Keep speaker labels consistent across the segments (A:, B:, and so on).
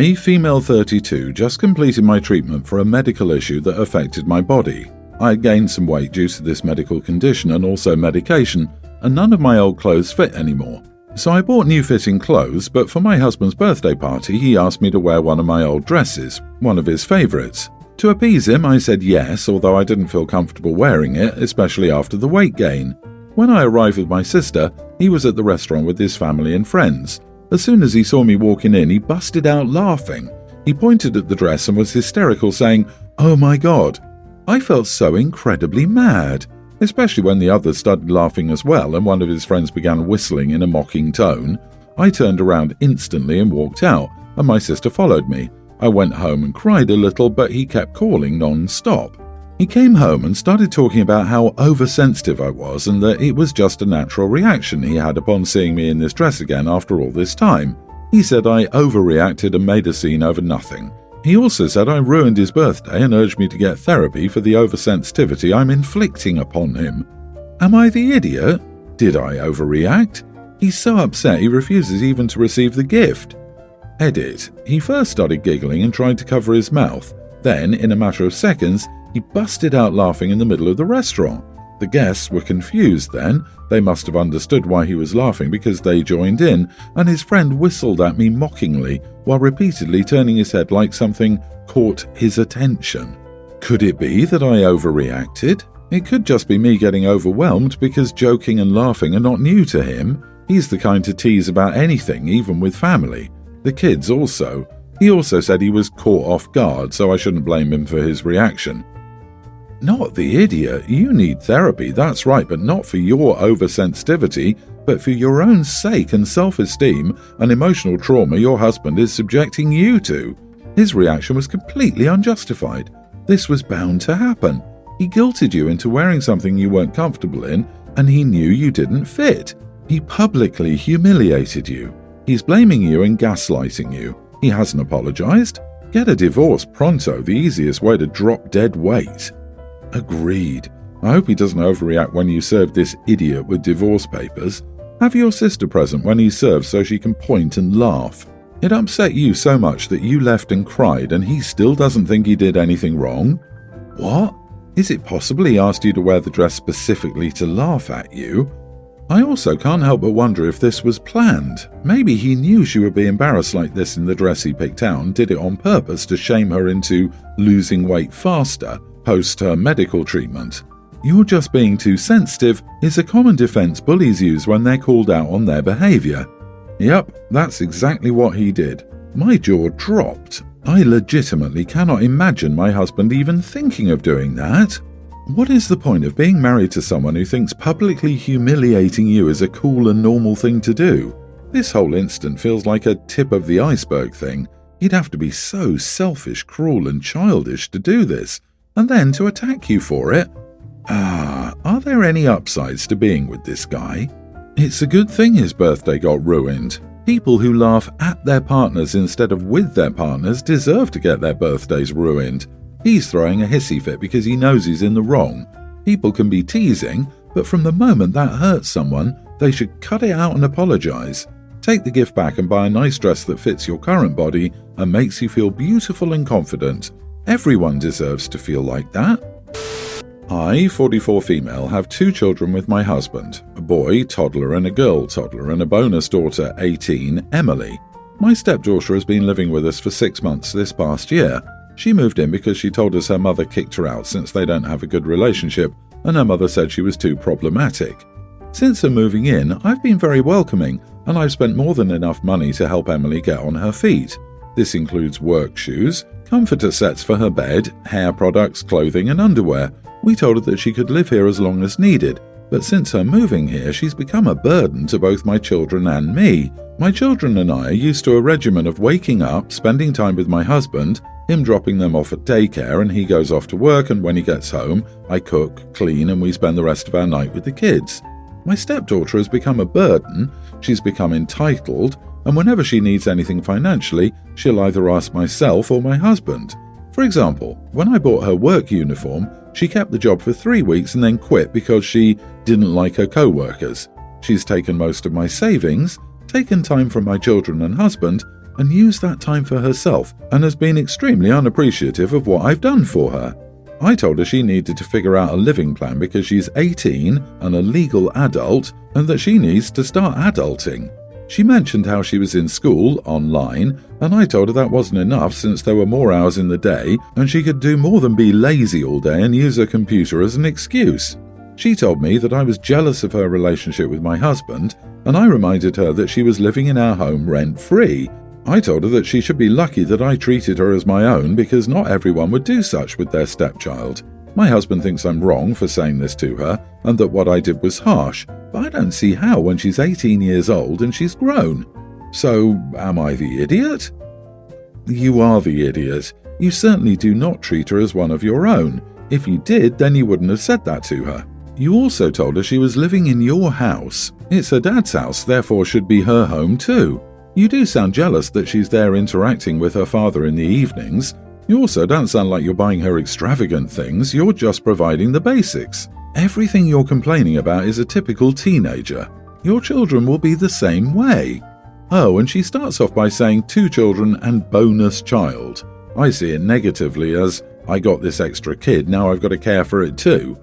A: I, female 32, just completed my treatment for a medical issue that affected my body. I gained some weight due to this medical condition and also medication, and none of my old clothes fit anymore. So I bought new fitting clothes, but for my husband's birthday party he asked me to wear one of my old dresses, one of his favourites. To appease him I said yes, although I didn't feel comfortable wearing it, especially after the weight gain. When I arrived with my sister, he was at the restaurant with his family and friends. As soon as he saw me walking in, he busted out laughing. He pointed at the dress and was hysterical, saying, "Oh my God." I felt so incredibly mad, especially when the others started laughing as well and one of his friends began whistling in a mocking tone. I turned around instantly and walked out, and my sister followed me. I went home and cried a little, but he kept calling non-stop. He came home and started talking about how oversensitive I was and that it was just a natural reaction he had upon seeing me in this dress again after all this time. He said I overreacted and made a scene over nothing. He also said I ruined his birthday and urged me to get therapy for the oversensitivity I'm inflicting upon him. Am I the idiot? Did I overreact? He's so upset he refuses even to receive the gift. Edit. He first started giggling and tried to cover his mouth. Then, in a matter of seconds, he busted out laughing in the middle of the restaurant. The guests were confused then. They must have understood why he was laughing because they joined in, and his friend whistled at me mockingly while repeatedly turning his head like something caught his attention. Could it be that I overreacted? It could just be me getting overwhelmed because joking and laughing are not new to him. He's the kind to tease about anything, even with family. The kids also. He also said he was caught off guard, so I shouldn't blame him for his reaction. Not the idiot. You need therapy, that's right, but not for your oversensitivity, but for your own sake and self-esteem and emotional trauma your husband is subjecting you to. His reaction was completely unjustified. This was bound to happen. He guilted you into wearing something you weren't comfortable in, and he knew you didn't fit. He publicly humiliated you. He's blaming you and gaslighting you. He hasn't apologized. Get a divorce pronto, the easiest way to drop dead weight. Agreed. I hope he doesn't overreact when you serve this idiot with divorce papers. Have your sister present when he serves so she can point and laugh. It upset you so much that you left and cried, and he still doesn't think he did anything wrong? What? Is it possible he asked you to wear the dress specifically to laugh at you? I also can't help but wonder if this was planned. Maybe he knew she would be embarrassed like this in the dress he picked out and did it on purpose to shame her into losing weight faster post her medical treatment. You're just being too sensitive is a common defense bullies use when they're called out on their behavior. Yep, that's exactly what he did. My jaw dropped. I legitimately cannot imagine my husband even thinking of doing that. What is the point of being married to someone who thinks publicly humiliating you is a cool and normal thing to do? This whole incident feels like a tip of the iceberg thing. He'd have to be so selfish, cruel and childish to do this, and then to attack you for it. Are there any upsides to being with this guy? It's a good thing his birthday got ruined. People who laugh at their partners instead of with their partners deserve to get their birthdays ruined. He's throwing a hissy fit because he knows he's in the wrong. People can be teasing, but from the moment that hurts someone, they should cut it out and apologize. Take the gift back and buy a nice dress that fits your current body and makes you feel beautiful and confident. Everyone deserves to feel like that. I, 44 female, have 2 children with my husband, a boy toddler and a girl toddler, and a bonus daughter, 18, Emily. My stepdaughter has been living with us for 6 months this past year. She moved in because she told us her mother kicked her out since they don't have a good relationship, and her mother said she was too problematic. Since her moving in, I've been very welcoming, and I've spent more than enough money to help Emily get on her feet. This includes work shoes, comforter sets for her bed, hair products, clothing and underwear. We told her that she could live here as long as needed, but since her moving here, she's become a burden to both my children and me. My children and I are used to a regimen of waking up, spending time with my husband, him dropping them off at daycare and he goes off to work, and when he gets home, I cook, clean and we spend the rest of our night with the kids. My stepdaughter has become a burden, she's become entitled, and whenever she needs anything financially, she'll either ask myself or my husband. For example, when I bought her work uniform, she kept the job for 3 weeks and then quit because she didn't like her co-workers. She's taken most of my savings, taken time from my children and husband, and used that time for herself and has been extremely unappreciative of what I've done for her. I told her she needed to figure out a living plan because she's 18 and a legal adult and that she needs to start adulting. She mentioned how she was in school, online, and I told her that wasn't enough since there were more hours in the day and she could do more than be lazy all day and use her computer as an excuse. She told me that I was jealous of her relationship with my husband, and I reminded her that she was living in our home rent-free. I told her that she should be lucky that I treated her as my own because not everyone would do such with their stepchild. My husband thinks I'm wrong for saying this to her and that what I did was harsh, but I don't see how when she's 18 years old and she's grown. So, am I the idiot? You are the idiot. You certainly do not treat her as one of your own. If you did, then you wouldn't have said that to her. You also told her she was living in your house. It's her dad's house, therefore should be her home too. You do sound jealous that she's there interacting with her father in the evenings. You also don't sound like you're buying her extravagant things, you're just providing the basics. Everything you're complaining about is a typical teenager. Your children will be the same way. Oh, and she starts off by saying 2 children and bonus child. I see it negatively as, I got this extra kid, now I've got to care for it too.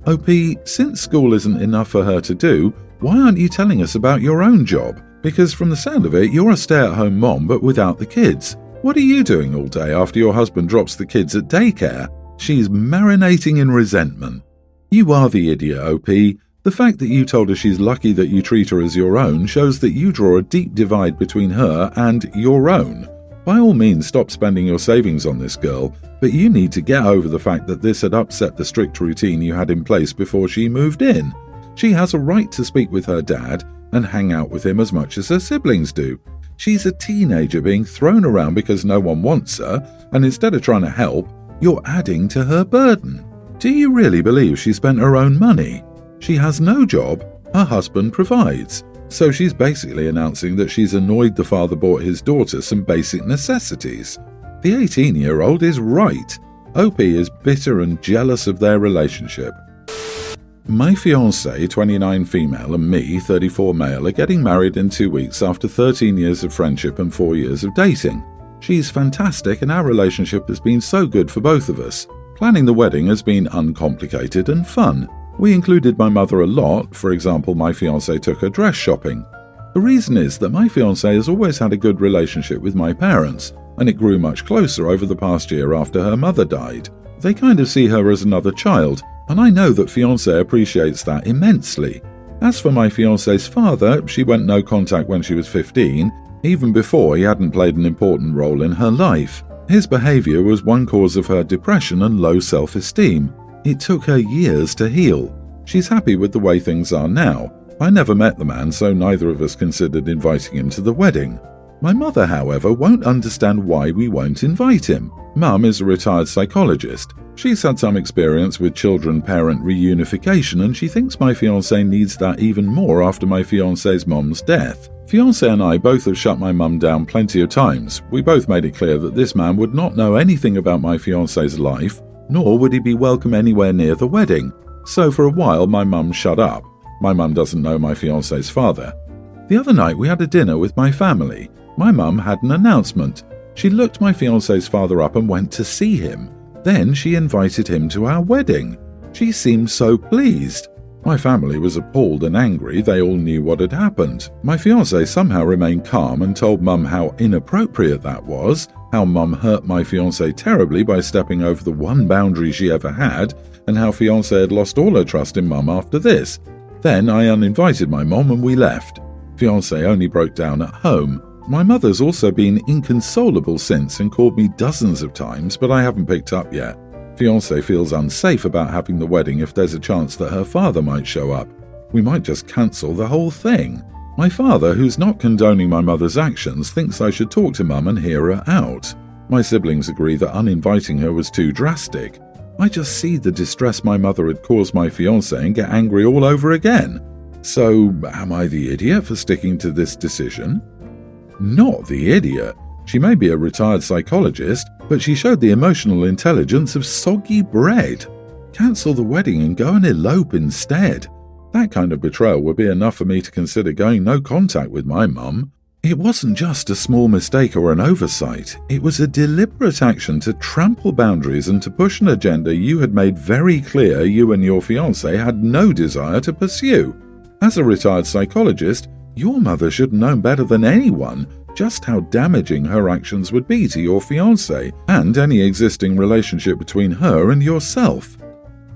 A: OP, since school isn't enough for her to do, why aren't you telling us about your own job? Because from the sound of it, you're a stay-at-home mom but without the kids. What are you doing all day after your husband drops the kids at daycare? She's marinating in resentment. You are the idiot, OP. The fact that you told her she's lucky that you treat her as your own shows that you draw a deep divide between her and your own. By all means, stop spending your savings on this girl, but you need to get over the fact that this had upset the strict routine you had in place before she moved in. She has a right to speak with her dad and hang out with him as much as her siblings do. She's a teenager being thrown around because no one wants her, and instead of trying to help, you're adding to her burden. Do you really believe she spent her own money? She has no job, her husband provides. So she's basically announcing that she's annoyed the father bought his daughter some basic necessities. The 18-year-old is right. OP is bitter and jealous of their relationship. My fiancée, 29 female, and me, 34 male, are getting married in 2 weeks after 13 years of friendship and 4 years of dating. She's fantastic and our relationship has been so good for both of us. Planning the wedding has been uncomplicated and fun. We included my mother a lot, for example, my fiancé took her dress shopping. The reason is that my fiancé has always had a good relationship with my parents, and it grew much closer over the past year after her mother died. They kind of see her as another child, and I know that fiancé appreciates that immensely. As for my fiancé's father, she went no contact when she was 15, even before he hadn't played an important role in her life. His behaviour was one cause of her depression and low self-esteem. It took her years to heal. She's happy with the way things are now. I never met the man, so neither of us considered inviting him to the wedding. My mother, however, won't understand why we won't invite him. Mum is a retired psychologist. She's had some experience with children-parent reunification and she thinks my fiancé needs that even more after my fiancé's mum's death. Fiancé and I both have shut my mum down plenty of times. We both made it clear that this man would not know anything about my fiancé's life, nor would he be welcome anywhere near the wedding. So for a while my mum shut up. My mum doesn't know my fiancé's father. The other night we had a dinner with my family. My mum had an announcement. She looked my fiancé's father up and went to see him. Then she invited him to our wedding. She seemed so pleased. My family was appalled and angry. They all knew what had happened. My fiancé somehow remained calm and told Mum how inappropriate that was, how Mum hurt my fiancé terribly by stepping over the one boundary she ever had, and how fiancé had lost all her trust in Mum after this. Then I uninvited my mom and we left. Fiancé only broke down at home. My mother's also been inconsolable since and called me dozens of times, but I haven't picked up yet. Fiancé feels unsafe about having the wedding if there's a chance that her father might show up. We might just cancel the whole thing. My father, who's not condoning my mother's actions, thinks I should talk to Mum and hear her out. My siblings agree that uninviting her was too drastic. I just see the distress my mother had caused my fiancé and get angry all over again. So, am I the idiot for sticking to this decision? Not the idiot. She may be a retired psychologist, but she showed the emotional intelligence of soggy bread. Cancel the wedding and go and elope instead. That kind of betrayal would be enough for me to consider going no contact with my mum. It wasn't just a small mistake or an oversight, it was a deliberate action to trample boundaries and to push an agenda you had made very clear you and your fiancé had no desire to pursue. As a retired psychologist, your mother should have known better than anyone just how damaging her actions would be to your fiancé and any existing relationship between her and yourself.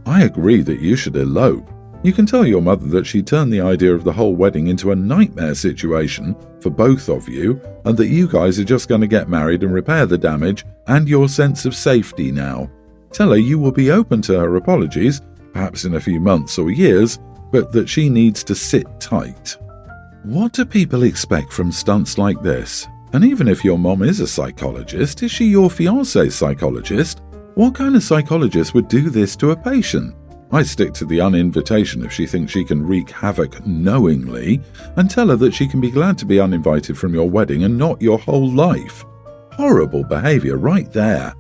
A: I agree that you should elope. You can tell your mother that she turned the idea of the whole wedding into a nightmare situation for both of you, and that you guys are just going to get married and repair the damage and your sense of safety now. Tell her you will be open to her apologies, perhaps in a few months or years, but that she needs to sit tight. What do people expect from stunts like this? And even if your mom is a psychologist, is she your fiancé's psychologist? What kind of psychologist would do this to a patient? I stick to the uninvitation if she thinks she can wreak havoc knowingly, and tell her that she can be glad to be uninvited from your wedding and not your whole life. Horrible behaviour right there.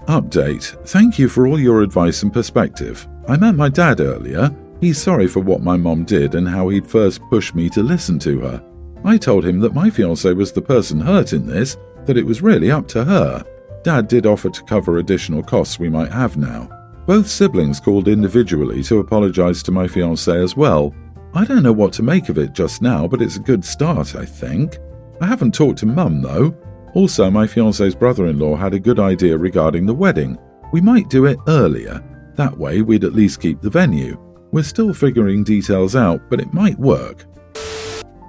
A: Update. Thank you for all your advice and perspective. I met my dad earlier. He's sorry for what my mom did and how he'd first pushed me to listen to her. I told him that my fiancée was the person hurt in this, that it was really up to her. Dad did offer to cover additional costs we might have now. Both siblings called individually to apologise to my fiancé as well. I don't know what to make of it just now, but it's a good start, I think. I haven't talked to Mum, though. Also, my fiancé's brother-in-law had a good idea regarding the wedding. We might do it earlier. That way, we'd at least keep the venue. We're still figuring details out, but it might work.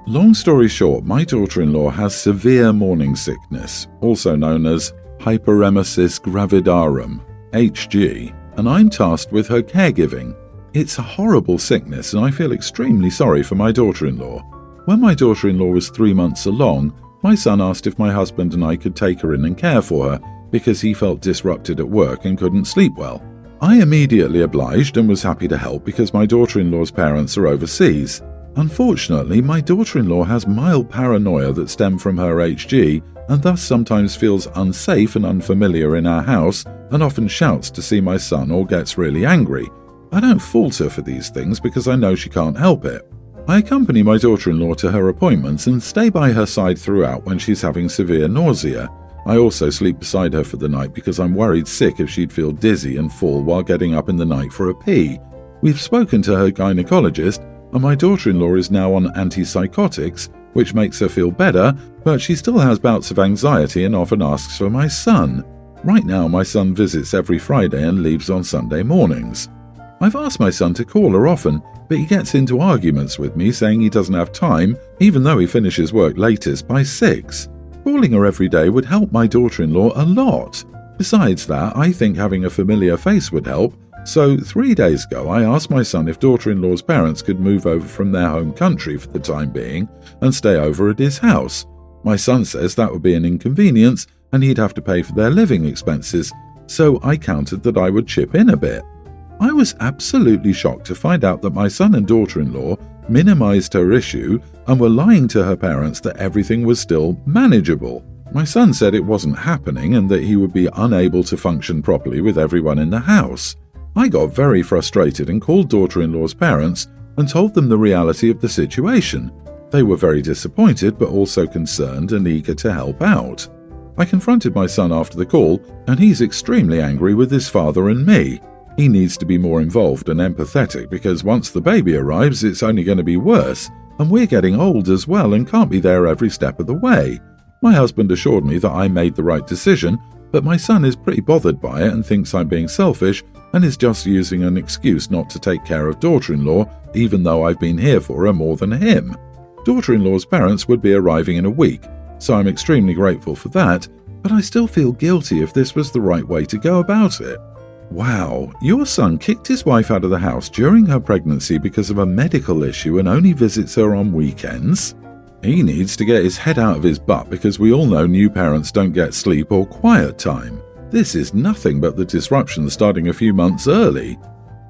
A: Long story short, my daughter-in-law has severe morning sickness, also known as hyperemesis gravidarum, HG, and I'm tasked with her caregiving. It's a horrible sickness, and I feel extremely sorry for my daughter-in-law. When my daughter-in-law was 3 months along, my son asked if my husband and I could take her in and care for her, because he felt disrupted at work and couldn't sleep well. I immediately obliged and was happy to help because my daughter-in-law's parents are overseas. Unfortunately, my daughter-in-law has mild paranoia that stem from her HG, and thus sometimes feels unsafe and unfamiliar in our house, and often shouts to see my son or gets really angry. I don't fault her for these things because I know she can't help it. I accompany my daughter-in-law to her appointments and stay by her side throughout when she's having severe nausea. I also sleep beside her for the night because I'm worried sick if she'd feel dizzy and fall while getting up in the night for a pee. We've spoken to her gynecologist, and my daughter-in-law is now on antipsychotics, which makes her feel better, but she still has bouts of anxiety and often asks for my son. Right now, my son visits every Friday and leaves on Sunday mornings. I've asked my son to call her often, but he gets into arguments with me saying he doesn't have time, even though he finishes work latest by 6. Calling her every day would help my daughter-in-law a lot. Besides that, I think having a familiar face would help, so 3 days ago I asked my son if daughter-in-law's parents could move over from their home country for the time being and stay over at his house. My son says that would be an inconvenience and he'd have to pay for their living expenses, so I countered that I would chip in a bit. I was absolutely shocked to find out that my son and daughter-in-law minimized her issue and were lying to her parents that everything was still manageable. My son said it wasn't happening and that he would be unable to function properly with everyone in the house. I got very frustrated and called daughter-in-law's parents and told them the reality of the situation. They were very disappointed but also concerned and eager to help out. I confronted my son after the call, and he's extremely angry with his father and me. He needs to be more involved and empathetic because once the baby arrives, it's only going to be worse, and we're getting old as well and can't be there every step of the way. My husband assured me that I made the right decision, but my son is pretty bothered by it and thinks I'm being selfish and is just using an excuse not to take care of daughter-in-law, even though I've been here for her more than him. Daughter-in-law's parents would be arriving in a week, so I'm extremely grateful for that, but I still feel guilty if this was the right way to go about it. Wow, your son kicked his wife out of the house during her pregnancy because of a medical issue and only visits her on weekends? He needs to get his head out of his butt because we all know new parents don't get sleep or quiet time. This is nothing but the disruption starting a few months early.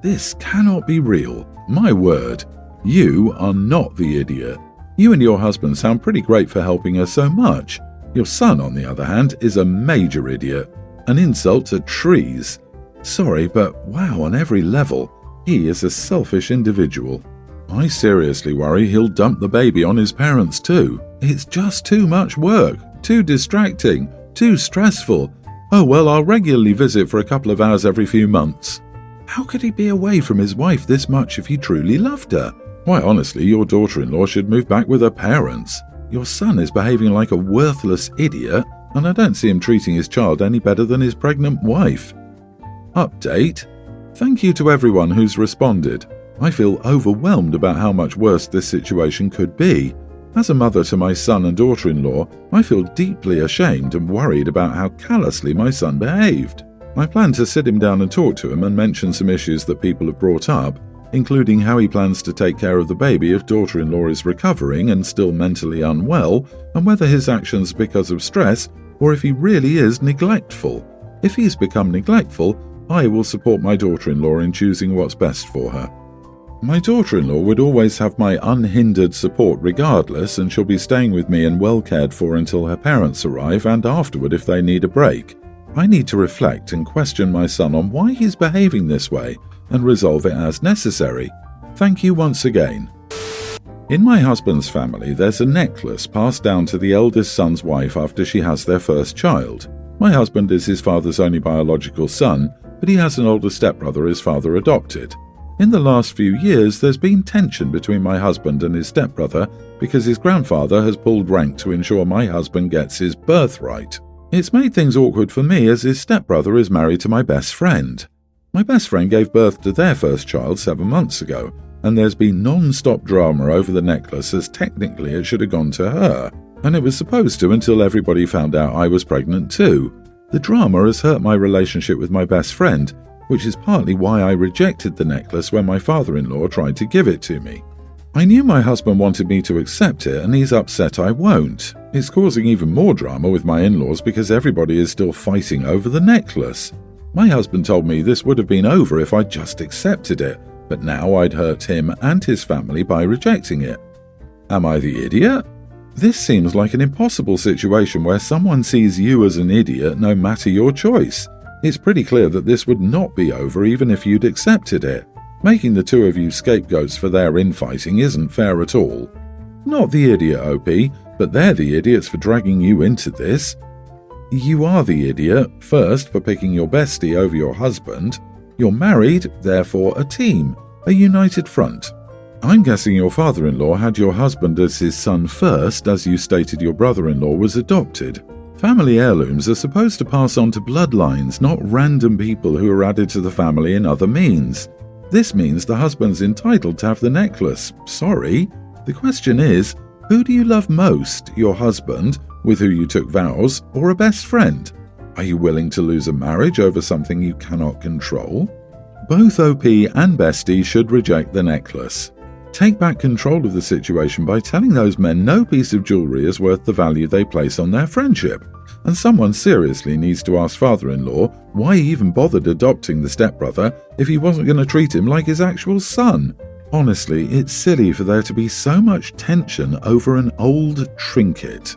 A: This cannot be real. My word. You are not the idiot. You and your husband sound pretty great for helping her so much. Your son, on the other hand, is a major idiot. An insult to trees. Sorry, but wow, on every level, he is a selfish individual. I seriously worry he'll dump the baby on his parents too. It's just too much work, too distracting, too stressful. Oh well, I'll regularly visit for a couple of hours every few months. How could he be away from his wife this much if he truly loved her? Why, honestly, your daughter-in-law should move back with her parents. Your son is behaving like a worthless idiot, and I don't see him treating his child any better than his pregnant wife. Update. Thank you to everyone who's responded. I feel overwhelmed about how much worse this situation could be. As a mother to my son and daughter-in-law, I feel deeply ashamed and worried about how callously my son behaved. I plan to sit him down and talk to him and mention some issues that people have brought up, including how he plans to take care of the baby if daughter-in-law is recovering and still mentally unwell, and whether his actions are because of stress or if he really is neglectful. If he's become neglectful, I will support my daughter-in-law in choosing what's best for her. My daughter-in-law would always have my unhindered support regardless, and she'll be staying with me and well cared for until her parents arrive and afterward if they need a break. I need to reflect and question my son on why he's behaving this way and resolve it as necessary. Thank you once again. In my husband's family, there's a necklace passed down to the eldest son's wife after she has their first child. My husband is his father's only biological son, but he has an older stepbrother his father adopted. In the last few years, there's been tension between my husband and his stepbrother because his grandfather has pulled rank to ensure my husband gets his birthright. It's made things awkward for me as his stepbrother is married to my best friend. My best friend gave birth to their first child 7 months ago, and there's been non-stop drama over the necklace as technically it should have gone to her, and it was supposed to until everybody found out I was pregnant too. The drama has hurt my relationship with my best friend, which is partly why I rejected the necklace when my father-in-law tried to give it to me. I knew my husband wanted me to accept it and he's upset I won't. It's causing even more drama with my in-laws because everybody is still fighting over the necklace. My husband told me this would have been over if I'd just accepted it, but now I'd hurt him and his family by rejecting it. Am I the idiot? This seems like an impossible situation where someone sees you as an idiot no matter your choice. It's pretty clear that this would not be over even if you'd accepted it. Making the two of you scapegoats for their infighting isn't fair at all. Not the idiot, OP, but they're the idiots for dragging you into this. You are the idiot, first for picking your bestie over your husband. You're married, therefore a team, a united front. I'm guessing your father-in-law had your husband as his son first, as you stated your brother-in-law was adopted. Family heirlooms are supposed to pass on to bloodlines, not random people who are added to the family in other means. This means the husband's entitled to have the necklace. Sorry. The question is, who do you love most, your husband, with who you took vows, or a best friend? Are you willing to lose a marriage over something you cannot control? Both OP and Bestie should reject the necklace. Take back control of the situation by telling those men no piece of jewellery is worth the value they place on their friendship. And someone seriously needs to ask father-in-law why he even bothered adopting the stepbrother if he wasn't going to treat him like his actual son. Honestly, it's silly for there to be so much tension over an old trinket.